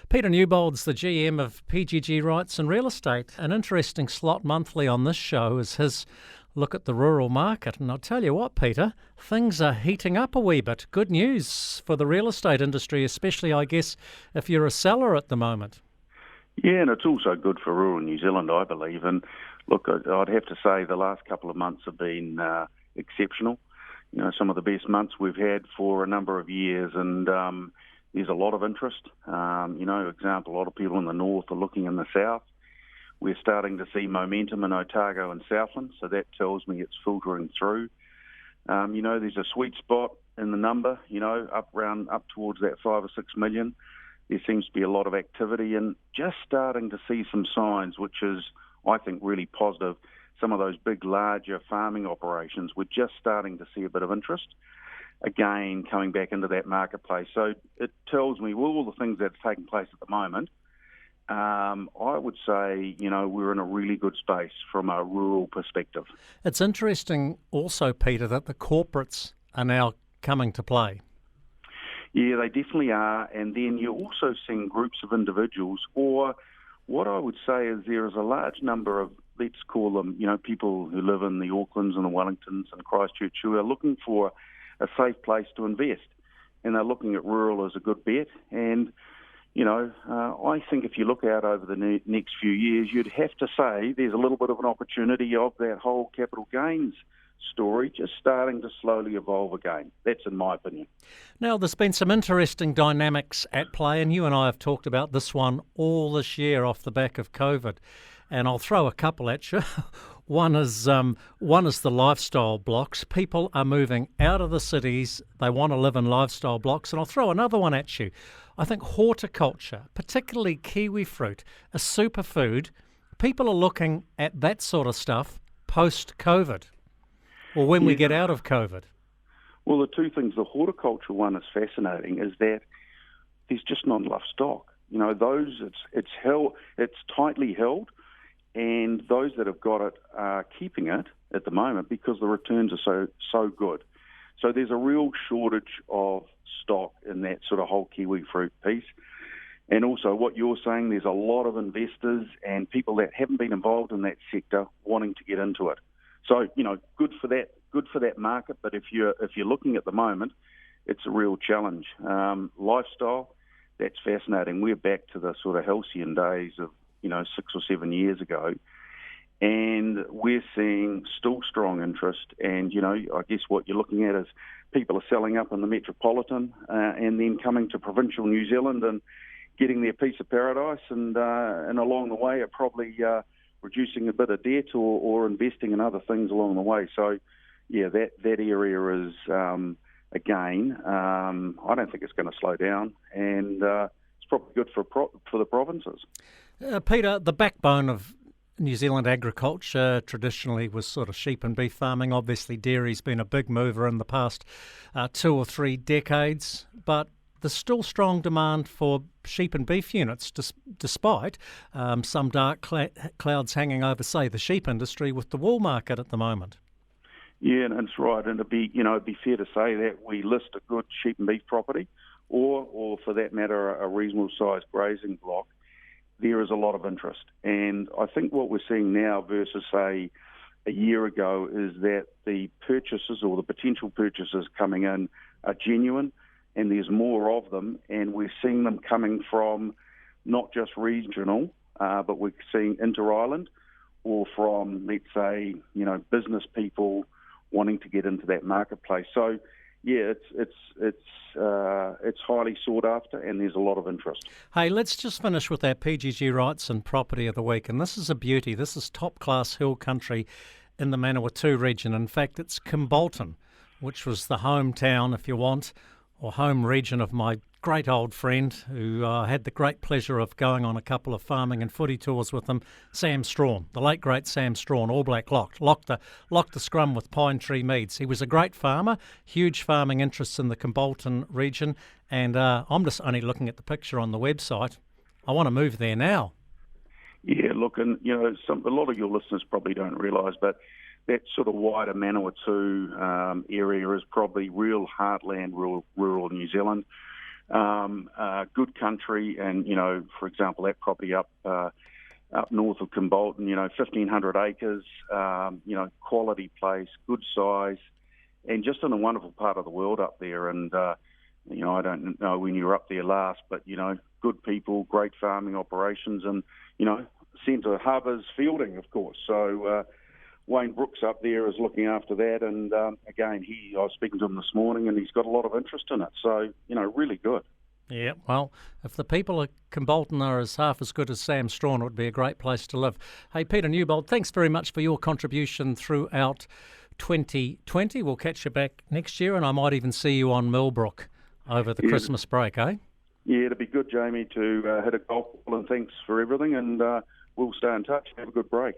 Peter Newbold's the GM of PGG Wrightson Real Estate. An interesting slot monthly on this show is his look at the rural market. And I'll tell you what, Peter, things are heating up a wee bit. Good news for the real estate industry, especially, I guess, if you're a seller at the moment. Yeah, and it's also good for rural New Zealand, I believe. And look, I'd have to say the last couple of months have been exceptional. You know, some of the best months we've had for a number of years, and there's a lot of interest. Example, a lot of people in the north are looking in the south. We're starting to see momentum in Otago and Southland, so that tells me it's filtering through. There's a sweet spot in the number, up towards that 5 or 6 million. There seems to be a lot of activity and just starting to see some signs, which is, I think, really positive. Some of those big, larger farming operations, we're just starting to see a bit of interest, again, coming back into that marketplace. So it tells me, with all the things that are taking place at the moment, I would say, we're in a really good space from a rural perspective. It's interesting also, Peter, that the corporates are now coming to play. Yeah, they definitely are. And then you're also seeing groups of individuals, or what I would say is there is a large number of, let's call them, people who live in the Aucklands and the Wellingtons and Christchurch who are looking for a safe place to invest. And they're looking at rural as a good bet. And I think if you look out over the next few years, you'd have to say there's a little bit of an opportunity of that whole capital gains story just starting to slowly evolve again. That's in my opinion. Now, there's been some interesting dynamics at play, and you and I have talked about this one all this year off the back of COVID. And I'll throw a couple at you. One is the lifestyle blocks. People are moving out of the cities. They want to live in lifestyle blocks. And I'll throw another one at you. I think horticulture, particularly kiwi fruit, a superfood. People are looking at that sort of stuff post-COVID, or when we get out of COVID. Well, the two things, the horticulture one is fascinating, is that there's just not enough stock. It's tightly held, and those that have got it are keeping it at the moment because the returns are so good. So there's a real shortage of stock in that sort of whole kiwi fruit piece. And also what you're saying, there's a lot of investors and people that haven't been involved in that sector wanting to get into it. So, good for that market. But if you're looking at the moment, it's a real challenge. Lifestyle, that's fascinating. We're back to the sort of halcyon days of 6 or 7 years ago, and we're seeing still strong interest. And I guess what you're looking at is people are selling up in the metropolitan and then coming to provincial New Zealand and getting their piece of paradise, and along the way are probably reducing a bit of debt or investing in other things along the way. So, yeah, that area is, again, I don't think it's going to slow down, and it's probably good for the provinces. Peter, the backbone of New Zealand agriculture traditionally was sort of sheep and beef farming. Obviously, dairy's been a big mover in the past 2 or 3 decades, but there's still strong demand for sheep and beef units, despite some dark clouds hanging over, say, the sheep industry with the wool market at the moment. Yeah, and it's right. And it'd be fair to say that we list a good sheep and beef property, or for that matter, a reasonable sized grazing block. There is a lot of interest. And I think what we're seeing now versus, say, a year ago is that the purchases or the potential purchases coming in are genuine, and there's more of them, and we're seeing them coming from not just regional, but we're seeing inter-island, or from, let's say, business people wanting to get into that marketplace. So, yeah, it's highly sought after, and there's a lot of interest. Hey, let's just finish with our PGG Wrightson property of the week, and this is a beauty. This is top-class hill country in the Manawatu region. In fact, it's Kimbolton, which was the hometown, if you want, or home region of my great old friend who had the great pleasure of going on a couple of farming and footy tours with him, Sam Strawn, the late great Sam Strawn, All Black locked the scrum with Pine Tree Meads. He was a great farmer, huge farming interests in the Kimbolton region, and I'm just only looking at the picture on the website. I want to move there now. Yeah, look, and a lot of your listeners probably don't realise, but that sort of wider Manawatu area is probably real heartland, rural New Zealand. good country, and for example, that property up north of Kimbolton, 1,500 acres, quality place, good size, and just in a wonderful part of the world up there. And I don't know when you were up there last, but good people, great farming operations, and centre hub is fielding, of course. So Wayne Brooks up there is looking after that, and again, I was speaking to him this morning, and he's got a lot of interest in it. So really good. Yeah, well, if the people at Kimbolton are half as good as Sam Strawn, it would be a great place to live. Hey, Peter Newbold, thanks very much for your contribution throughout 2020. We'll catch you back next year, and I might even see you on Millbrook over the Christmas break, eh? Yeah, it'd be good, Jamie, to hit a golf ball, and thanks for everything, and we'll stay in touch. Have a good break.